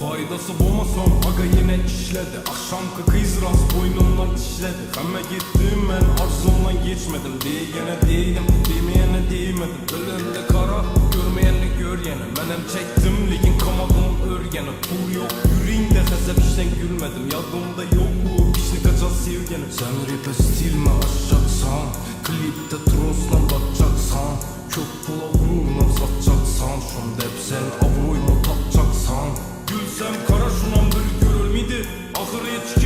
Faydası bulmasam aga yine işledi. Akşamki kız rast boynumdan işledi. Hemme gittim ben arzumdan geçmedim. Diyene değdim, demeyene değmedim. Ölümde kara, görmeyeni gör yine. Menem çektim ligin kamadım örgeni. Pul yok yüreğimde hesap işten gülmedim. Yadımda yok bu işini kaçan sevgenim. Sen rap'e stilme aşacaksan, klipte troslan bakacaksan, çok pula vururla satacaksan, şunda hep sen avroyla takacaksan. Gülsem kara şunan bir görür miydi? Ahır hiç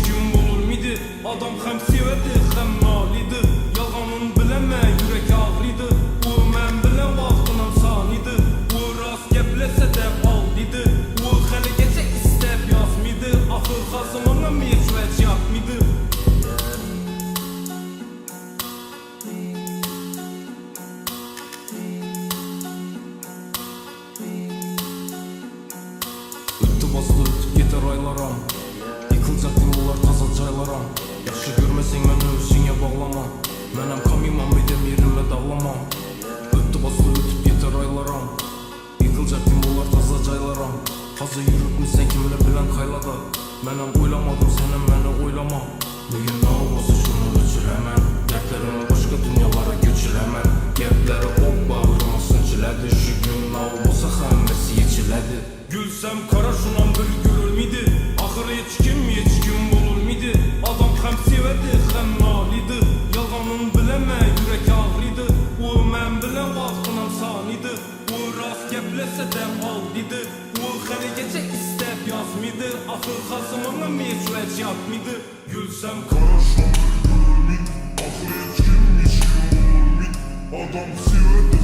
kim bulur miydi? Adam hem sevedi hem maliydi. Yalanın bileme yürek ağrıydı. O men bile vaxtınam saniydi. O rast geplese de aldıydı. O hele gece istep yazmıydı. Ahır kazımına mecvet yapmıydı. Basılı ötüp yeter aylaram. Yıkılacak yollar taza caylaram. Yaxşı görmesen məni özüne bağlama. Mənəm kamimam edem yerimə dağlama. Ötü basılı ötüp yeter aylaram. Yıkılacak yollar taza caylaram. Hazır yürütmüsən kimlə bilən kaylada. Mənəm oylamadım sənin məni oylama. Bugün ne olmasa şunu öçürəmən. Dertlerimi başka dünyalara göçürəmən. Gəpləri o bağırmasın çilədi. Şu gün ne olmasa həmmesi yeçilədi. Gülsem kara şunan bir görür miydi? Ahır hiç kim bulur miydi? Adam hem sevedi hem maliydi. Yalanın bileme yürek ağrıydı. O men bile vaxtınam saniydi. O rast geplese de aldıydı. O hele gece istep yazmıydı. Ahır kazımına mecvet yapmıydı. Gülsem kara şunan bir görür miydi? Ahır hiç kim bulur miydi? Adam sevedi